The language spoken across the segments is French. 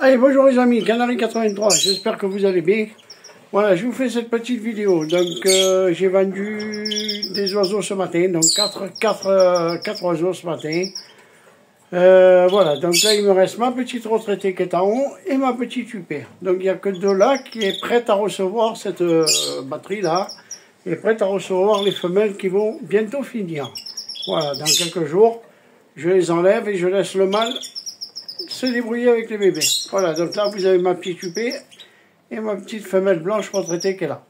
Allez, bonjour les amis, Canary 83, j'espère que vous allez bien. Voilà, je vous fais cette petite vidéo. Donc, j'ai vendu des oiseaux ce matin, donc 4 oiseaux ce matin. Voilà, donc là, il me reste ma petite retraitée qui est en haut et ma petite huppée. Donc, il n'y a que deux là qui est prête à recevoir cette batterie-là. Et prête à recevoir les femelles qui vont bientôt finir. Voilà, dans quelques jours, je les enlève et je laisse le mâle se débrouiller avec les bébés. Voilà, donc là, vous avez ma petite huppée et ma petite femelle blanche retraitée qui est là.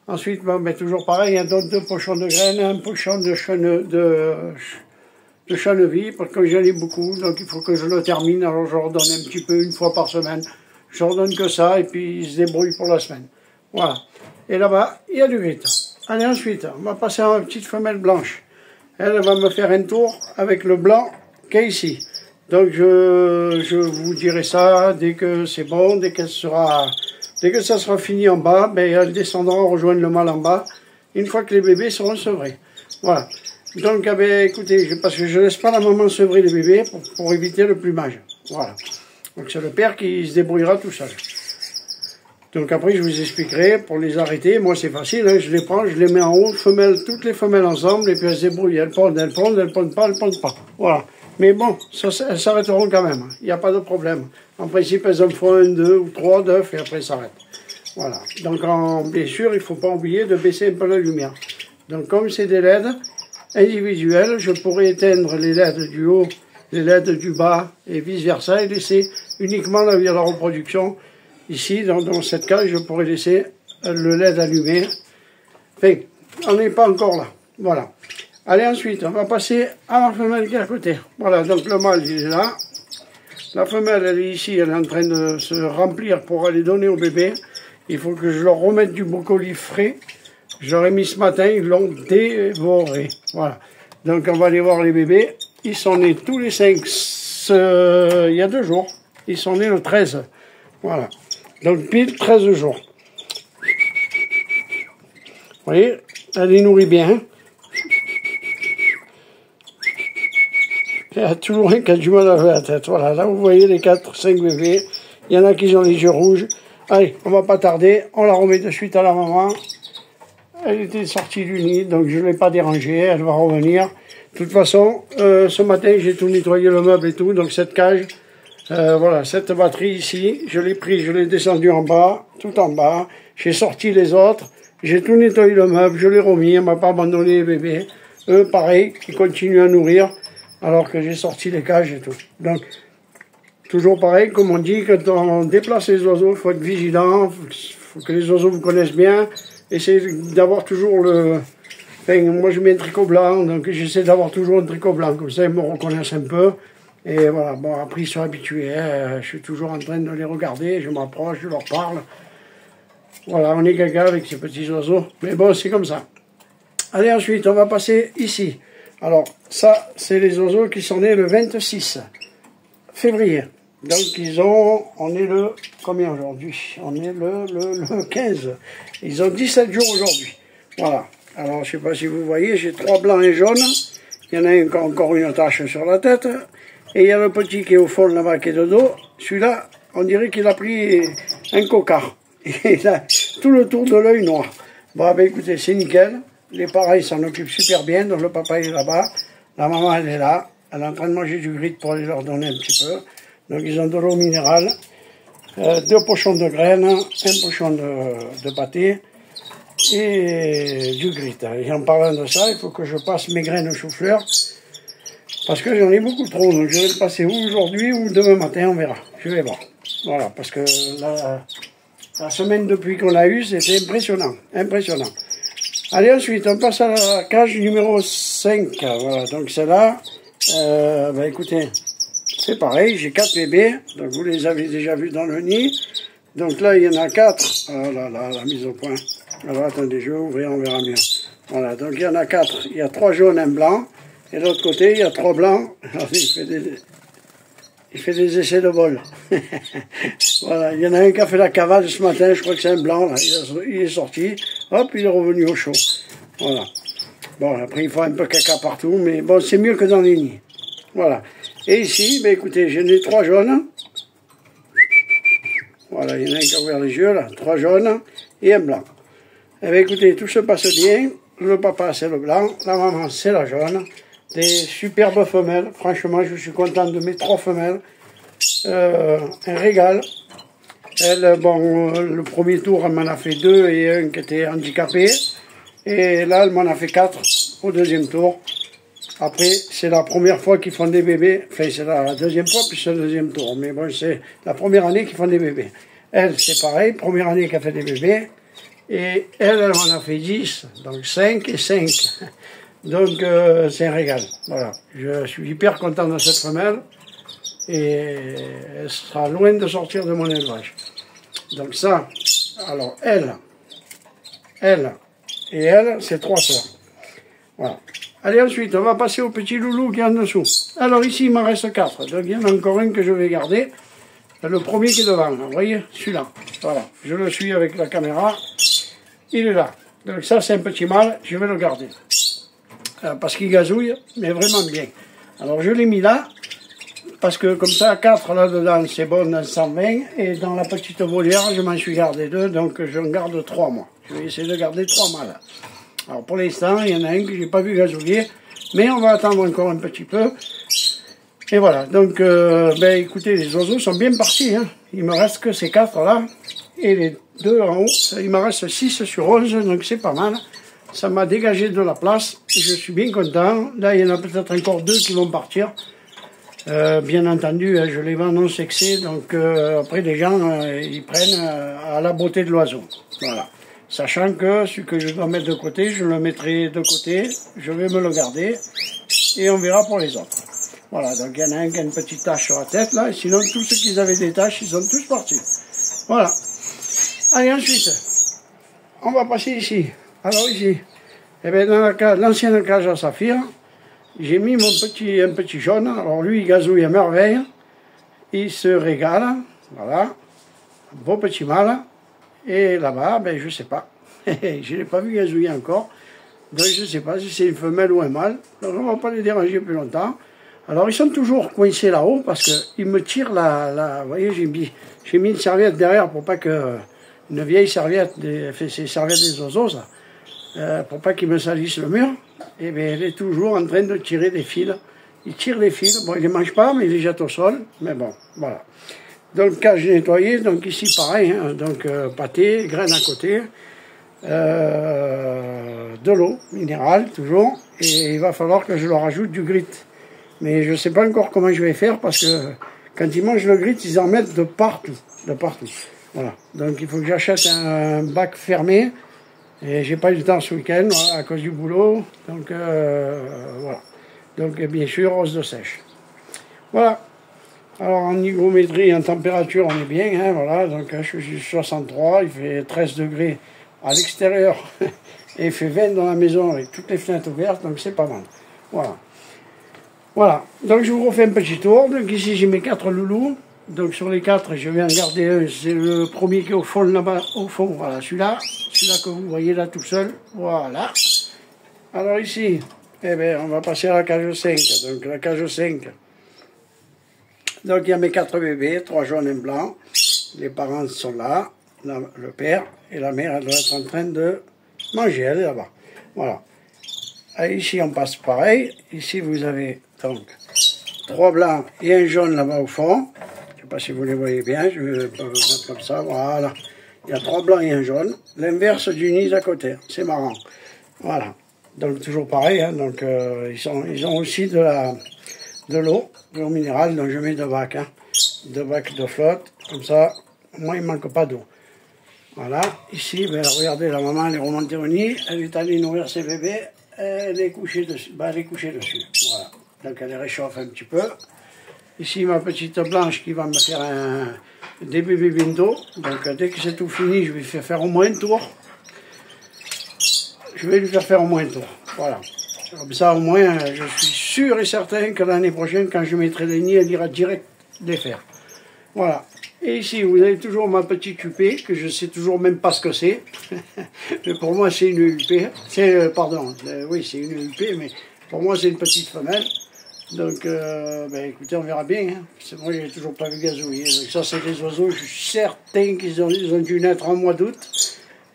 Ensuite, bon, ben, toujours pareil, il y a deux pochons de graines, un pochon de chaneville, parce que j'en ai beaucoup, donc il faut que je le termine. Alors je leur donne un petit peu une fois par semaine. Je leur donne que ça, et puis ils se débrouillent pour la semaine. Voilà. Et là-bas, il y a du grit. Allez, ensuite, on va passer à ma petite femelle blanche. Elle va me faire un tour avec le blanc qui est ici. Donc je vous dirai ça dès que c'est bon, dès que ça sera fini en bas, ben, elles descendront rejoindre le mâle en bas, une fois que les bébés seront sevrés. Voilà. Donc, eh ben, écoutez, parce que je ne laisse pas la maman sevrer les bébés pour éviter le plumage. Voilà. Donc c'est le père qui se débrouillera tout seul. Donc après, je vous expliquerai pour les arrêter. Moi, c'est facile, hein, je les prends, je les mets en haut, toutes les femelles ensemble, et puis elles se débrouillent. Elles pondent pas, elles pondent pas. Voilà. Mais bon, elles s'arrêteront quand même. Il n'y a pas de problème. En principe, elles en font 1, 2 ou 3 d'œufs, et après, elles s'arrêtent. Voilà. Donc, bien sûr, il ne faut pas oublier de baisser un peu la lumière. Donc, comme c'est des LED individuels, je pourrais éteindre les LED du haut, les LED du bas, et vice-versa, et laisser uniquement là où il y a la reproduction. Ici, dans cette cage, je pourrais laisser le LED allumé. Enfin, on n'est pas encore là. Voilà. Allez, ensuite, on va passer à la femelle qui est à côté. Voilà, donc le mâle, il est là. La femelle, elle est ici, elle est en train de se remplir pour aller donner au bébé. Il faut que je leur remette du brocoli frais. Je leur ai mis ce matin, ils l'ont dévoré. Voilà. Donc, on va aller voir les bébés. Ils sont nés tous les 5, il y a 2 jours. Ils sont nés le 13. Voilà. Donc, pile 13 jours. Vous voyez, elle les nourrit bien. Il y a toujours un qui a du mal à lever la tête. Voilà, là vous voyez les 4-5 bébés. Il y en a qui ont les yeux rouges. Allez, on va pas tarder. On la remet de suite à la maman. Elle était sortie du nid, donc je ne l'ai pas dérangée. Elle va revenir. De toute façon, ce matin, j'ai tout nettoyé le meuble et tout. Donc cette cage, voilà, cette batterie ici, je l'ai pris, je l'ai descendu en bas, tout en bas. J'ai sorti les autres. J'ai tout nettoyé le meuble, je l'ai remis. Elle m'a pas abandonné les bébés. Eux, pareil, qui continuent à nourrir. Alors que j'ai sorti les cages et tout. Donc, toujours pareil, comme on dit, quand on déplace les oiseaux, il faut être vigilant, il faut que les oiseaux vous connaissent bien. Essayez d'avoir toujours le... Enfin, moi je mets un tricot blanc, donc j'essaie d'avoir toujours un tricot blanc, comme ça ils me reconnaissent un peu. Et voilà, bon après ils sont habitués, hein. Je suis toujours en train de les regarder, je m'approche, je leur parle. Voilà, on est gaga avec ces petits oiseaux, mais bon, c'est comme ça. Allez, ensuite, on va passer ici. Alors, ça, c'est les oiseaux qui sont nés le 26 février. Donc, on est le, combien aujourd'hui? On est le 15. Ils ont 17 jours aujourd'hui. Voilà. Alors, je ne sais pas si vous voyez, j'ai 3 blancs et jaunes. Il y en a un qui a encore une tache sur la tête. Et il y a le petit qui est au fond là-bas, qui est de dos. Celui-là, on dirait qu'il a pris un cocard. Il a tout le tour de l'œil noir. Bon, ben écoutez, c'est nickel. Les parents s'en occupent super bien, donc le papa est là-bas, la maman elle est là, elle est en train de manger du grit pour aller leur donner un petit peu. Donc ils ont de l'eau minérale, 2 pochons de graines, un pochon de pâté et du grit. Et en parlant de ça, il faut que je passe mes graines de chou-fleur, parce que j'en ai beaucoup trop, donc je vais le passer ou aujourd'hui ou demain matin, on verra, je vais voir. Voilà, parce que la semaine depuis qu'on a eu, c'était impressionnant, impressionnant. Allez, ensuite, on passe à la cage numéro 5. Voilà, donc celle-là, bah écoutez, c'est pareil, j'ai 4 bébés, donc vous les avez déjà vus dans le nid. Donc là, il y en a 4. Oh là là, la mise au point. Alors attendez, je vais ouvrir, on verra mieux. Voilà, donc il y en a 4. Il y a 3 jaunes, un blanc. Et de l'autre côté, il y a 3 blancs. Alors, il fait des essais de vol. Voilà, il y en a un qui a fait la cavale ce matin, je crois que c'est un blanc, là. Il est sorti, hop, il est revenu au chaud. Voilà. Bon, après, il faut un peu caca partout, mais bon, c'est mieux que dans les nids. Voilà. Et ici, ben écoutez, j'en ai 3 jaunes. Voilà, il y en a un qui a ouvert les yeux, là. 3 jaunes et un blanc. Eh bien, écoutez, tout se passe bien. Le papa, c'est le blanc. La maman, c'est la jaune. Des superbes femelles. Franchement, je suis content de mes 3 femelles. Un régal. Elle, bon, le premier tour, elle m'en a fait 2 et un qui était handicapé. Et là, elle m'en a fait 4 au deuxième tour. Après, c'est la première fois qu'ils font des bébés. Enfin, c'est la deuxième fois, puis c'est le deuxième tour. Mais bon, c'est la première année qu'ils font des bébés. Elle, c'est pareil, première année qu'elle fait des bébés. Et elle m'en a fait 10, donc 5 et 5. Donc, c'est un régal. Voilà. Je suis hyper content de cette femelle. Et elle sera loin de sortir de mon élevage. Donc ça, alors elle et elle, c'est 3 sœurs. Voilà. Allez, ensuite, on va passer au petit loulou qui est en dessous. Alors ici, il m'en reste 4. Donc il y en a encore un que je vais garder. Le premier qui est devant, vous voyez, celui-là. Voilà, je le suis avec la caméra. Il est là. Donc ça, c'est un petit mâle, je vais le garder. Parce qu'il gazouille, mais vraiment bien. Alors je l'ai mis là. Parce que comme ça, 4 là-dedans, c'est bon dans 120. Et dans la petite volière, je m'en suis gardé 2. Donc je en garde 3, moi. Je vais essayer de garder 3 mâles. Alors pour l'instant, il y en a un que j'ai pas vu gazouiller. Mais on va attendre encore un petit peu. Et voilà. Donc, ben écoutez, les oiseaux sont bien partis. Hein. Il me reste que ces 4 là. Et les 2 en haut. Il me reste 6 sur 11. Donc c'est pas mal. Ça m'a dégagé de la place. Et je suis bien content. Là, il y en a peut-être encore 2 qui vont partir. Bien entendu, je les vends non sexés, donc après les gens ils prennent à la beauté de l'oiseau. Voilà. Sachant que ce que je dois mettre de côté, je le mettrai de côté, je vais me le garder et on verra pour les autres. Voilà, donc il y en a un qui a une petite tache sur la tête là, et sinon tous ceux qui avaient des taches, ils sont tous partis. Voilà. Allez, ensuite, on va passer ici. Alors ici, eh bien, dans l'ancienne cage à saphir, j'ai mis un petit jaune. Alors lui, il gazouille à merveille. Il se régale. Voilà. Beau petit mâle. Et là-bas, ben je sais pas. Je ne l'ai pas vu gazouiller encore. Donc je ne sais pas si c'est une femelle ou un mâle. Donc on ne va pas les déranger plus longtemps. Alors ils sont toujours coincés là-haut parce qu'ils me tirent vous voyez, j'ai mis une serviette derrière pour pas que... Une vieille serviette, ces serviettes des oiseaux, ça. Pour pas qu'ils me salissent le mur. Et bien, elle est toujours en train de tirer des fils. Il tire les fils. Bon, il ne les mange pas, mais il les jette au sol. Mais bon, voilà. Donc, cage nettoyée. Donc, ici, pareil. Hein, donc, pâté, graines à côté. De l'eau minérale, toujours. Et il va falloir que je leur ajoute du grit. Mais je ne sais pas encore comment je vais faire parce que quand ils mangent le grit, ils en mettent de partout. De partout. Voilà. Donc, il faut que j'achète un bac fermé. Et j'ai pas eu le temps ce week-end, voilà, à cause du boulot. Donc, voilà. Donc, bien sûr, hausse de sèche. Voilà. Alors, en hygrométrie, en température, on est bien. Hein, voilà. Donc, je suis 63. Il fait 13 degrés à l'extérieur. Et il fait 20 dans la maison avec toutes les fenêtres ouvertes. Donc, c'est pas mal. Voilà. Voilà. Donc, je vous refais un petit tour. Donc, ici, j'ai mes 4 loulous. Donc, sur les 4, je vais en garder un. C'est le premier qui est au fond, là-bas. Au fond, voilà, celui-là. Celui-là que vous voyez là tout seul. Voilà. Alors ici, eh bien, on va passer à la cage 5. Donc la cage 5. Donc il y a mes 4 bébés, 3 jaunes et un blanc. Les parents sont là. Le père et la mère, elle doit être en train de manger. Elle est là-bas. Voilà. Et ici, on passe pareil. Ici, vous avez donc 3 blancs et un jaune là-bas au fond. Je ne sais pas si vous les voyez bien. Je vais le mettre comme ça. Voilà. Il y a 3 blancs et un jaune. L'inverse du nid à côté. C'est marrant. Voilà. Donc toujours pareil. Hein. Donc ils ont aussi de l'eau minérale. Donc je mets 2 bacs. Hein. 2 bacs de flotte. Comme ça, au moins il ne manque pas d'eau. Voilà. Ici, ben, regardez, la maman elle est remontée au nid. Elle est allée nourrir ses bébés. Elle est couchée dessus. Ben, elle est couchée dessus. Voilà. Donc elle les réchauffe un petit peu. Ici, ma petite blanche qui va me faire des bébés bientôt. Donc, dès que c'est tout fini, je vais faire au moins un tour. Je vais lui faire au moins un tour. Voilà. Comme ça, au moins, je suis sûr et certain que l'année prochaine, quand je mettrai les nids, elle ira direct les faire. Voilà. Et ici, vous avez toujours ma petite huppée, que je ne sais toujours même pas ce que c'est. Mais pour moi, c'est une huppée. Oui, c'est une huppée, mais pour moi, c'est une petite femelle. Donc, ben, écoutez, on verra bien. Hein. Moi, j'ai toujours pas vu gazouiller. Donc, ça, c'est des oiseaux, je suis certain qu'ils ont dû naître en mois d'août.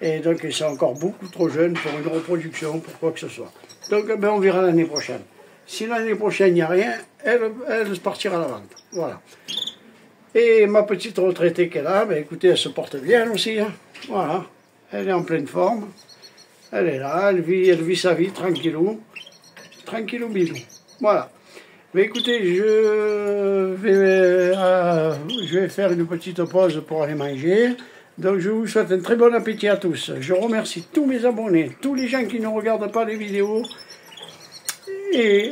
Et donc, ils sont encore beaucoup trop jeunes pour une reproduction, pour quoi que ce soit. Donc, ben, on verra l'année prochaine. Si l'année prochaine, il n'y a rien, elle partira à la vente. Voilà. Et ma petite retraitée qu'elle a, ben, écoutez, elle se porte bien aussi. Hein. Voilà. Elle est en pleine forme. Elle est là, elle vit sa vie tranquillou. Tranquillou bidou. Voilà. Mais écoutez, je vais faire une petite pause pour aller manger. Donc je vous souhaite un très bon appétit à tous. Je remercie tous mes abonnés, tous les gens qui ne regardent pas les vidéos,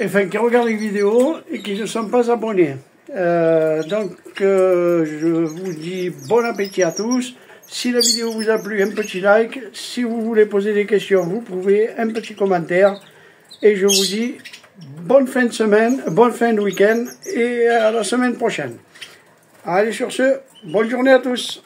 enfin qui regardent les vidéos et qui ne sont pas abonnés. Je vous dis bon appétit à tous. Si la vidéo vous a plu, un petit like. Si vous voulez poser des questions, vous pouvez, un petit commentaire. Et je vous dis bonne fin de semaine, bonne fin de week-end et à la semaine prochaine. Allez, sur ce, bonne journée à tous.